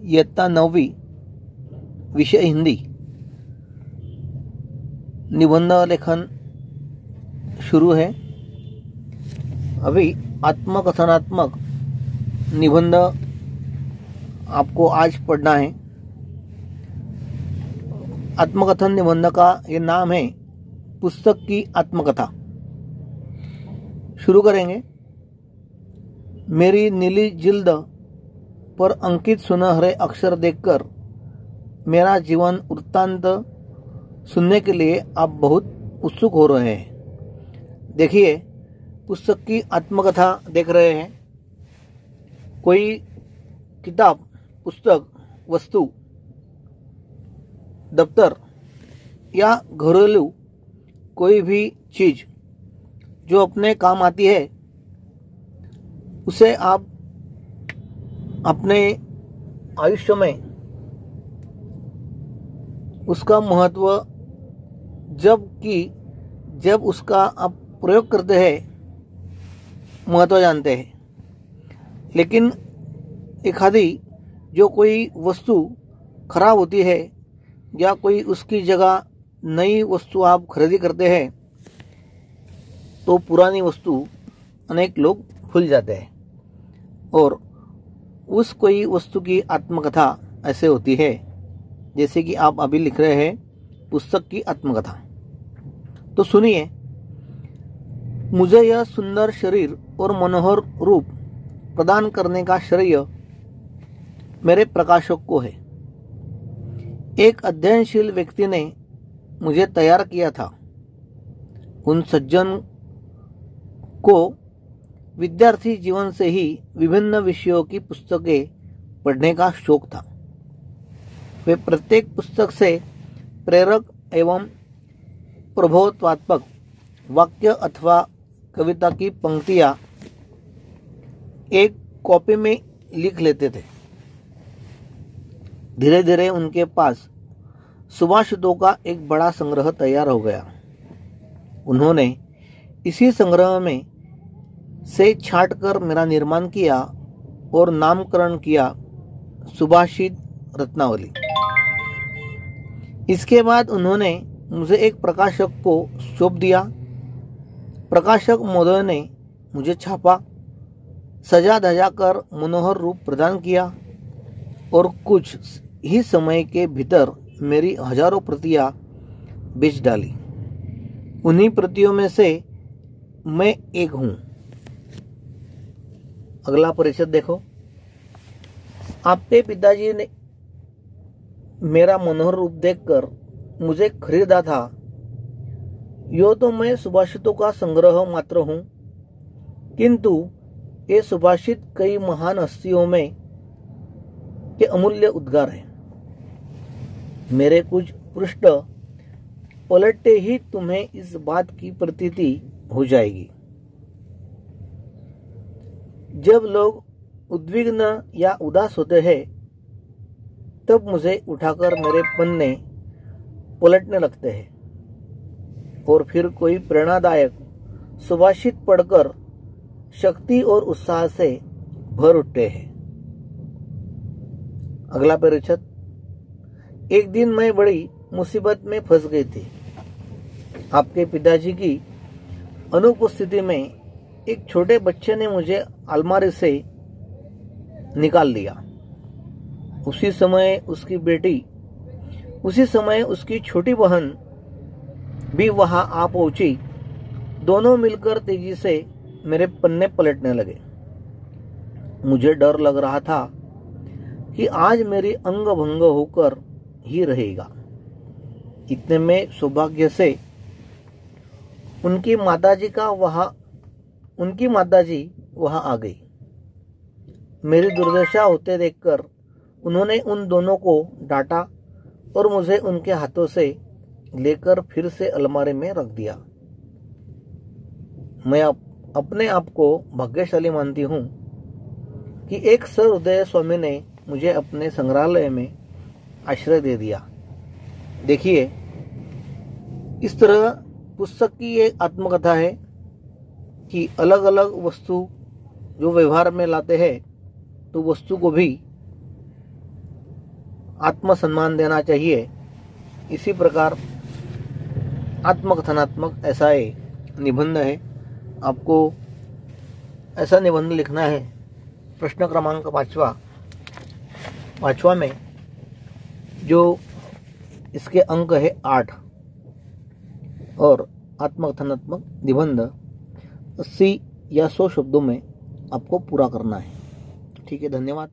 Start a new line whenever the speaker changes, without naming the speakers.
इयत्ता 9वी, विषय हिंदी। निबंध लेखन शुरू है। अभी आत्मकथनात्मक निबंध आपको आज पढ़ना है। आत्मकथन निबंध का ये नाम है पुस्तक की आत्मकथा। शुरू करेंगे। मेरी नीली जिल्द पर अंकित सुनहरे अक्षर देखकर मेरा जीवन वृत्तांत सुनने के लिए आप बहुत उत्सुक हो रहे हैं। देखिए, पुस्तक की आत्मकथा देख रहे हैं। कोई किताब, पुस्तक, वस्तु, दफ्तर या घरेलू कोई भी चीज जो अपने काम आती है, उसे आप अपने आयुष्य में उसका महत्व जब उसका आप प्रयोग करते हैं महत्व जानते हैं। लेकिन एखादी जो कोई वस्तु खराब होती है या कोई उसकी जगह नई वस्तु आप खरीदी करते हैं तो पुरानी वस्तु अनेक लोग भूल जाते हैं और उस कोई वस्तु की आत्मकथा ऐसे होती है जैसे कि आप अभी लिख रहे हैं पुस्तक की आत्मकथा। तो सुनिए। मुझे यह सुंदर शरीर और मनोहर रूप प्रदान करने का श्रेय मेरे प्रकाशक को है। एक अध्ययनशील व्यक्ति ने मुझे तैयार किया था। उन सज्जन को विद्यार्थी जीवन से ही विभिन्न विषयों की पुस्तकें पढ़ने का शौक था। वे प्रत्येक पुस्तक से प्रेरक एवं प्रबोधनात्मक वाक्य अथवा कविता की पंक्तियां एक कॉपी में लिख लेते थे। धीरे धीरे उनके पास सुभाषितों का एक बड़ा संग्रह तैयार हो गया। उन्होंने इसी संग्रह में से छांटकर मेरा निर्माण किया और नामकरण किया सुभाषित रत्नावली। इसके बाद उन्होंने मुझे एक प्रकाशक को सौंप दिया। प्रकाशक महोदय ने मुझे छापा, सजा धजा कर मनोहर रूप प्रदान किया और कुछ ही समय के भीतर मेरी हजारों प्रतियां बेच डाली। उन्हीं प्रतियों में से मैं एक हूं। अगला परिच्छेद देखो। आपके पिताजी ने मेरा मनोहर रूप देखकर मुझे खरीदा था। यो तो मैं सुभाषितों का संग्रह मात्र हूं, किंतु ये सुभाषित कई महान हस्तियों में के अमूल्य उद्गार हैं। मेरे कुछ पृष्ठ पलटते ही तुम्हें इस बात की प्रतीति हो जाएगी। जब लोग उद्विग्न या उदास होते हैं तब मुझे उठाकर मेरे पन्ने पलटने लगते हैं और फिर कोई प्रेरणादायक सुभाषित पढ़कर शक्ति और उत्साह से भर उठते हैं। अगला परिच्छेद। एक दिन मैं बड़ी मुसीबत में फंस गई थी। आपके पिताजी की अनुपस्थिति में एक छोटे बच्चे ने मुझे अलमारी से निकाल लिया। उसी समय उसकी छोटी बहन भी वहां आ पहुंची। दोनों मिलकर तेजी से मेरे पन्ने पलटने लगे। मुझे डर लग रहा था कि आज मेरी अंग भंग होकर ही रहेगा। इतने में सौभाग्य से उनकी माताजी वहां आ गई। मेरी दुर्दशा होते देखकर उन्होंने उन दोनों को डांटा और मुझे उनके हाथों से लेकर फिर से अलमारी में रख दिया। मैं अपने आप को भाग्यशाली मानती हूँ कि एक सहृदय स्वामी ने मुझे अपने संग्रहालय में आश्रय दे दिया। देखिए, इस तरह पुस्तक की एक आत्मकथा है कि अलग अलग वस्तु जो व्यवहार में लाते हैं तो वस्तु को भी आत्मसम्मान देना चाहिए। इसी प्रकार आत्मकथनात्मक ऐसा निबंध है। आपको ऐसा निबंध लिखना है। प्रश्न क्रमांक 5वां में जो इसके अंक है 8 और आत्मकथनात्मक निबंध 80 या 100 शब्दों में आपको पूरा करना है। ठीक है, धन्यवाद।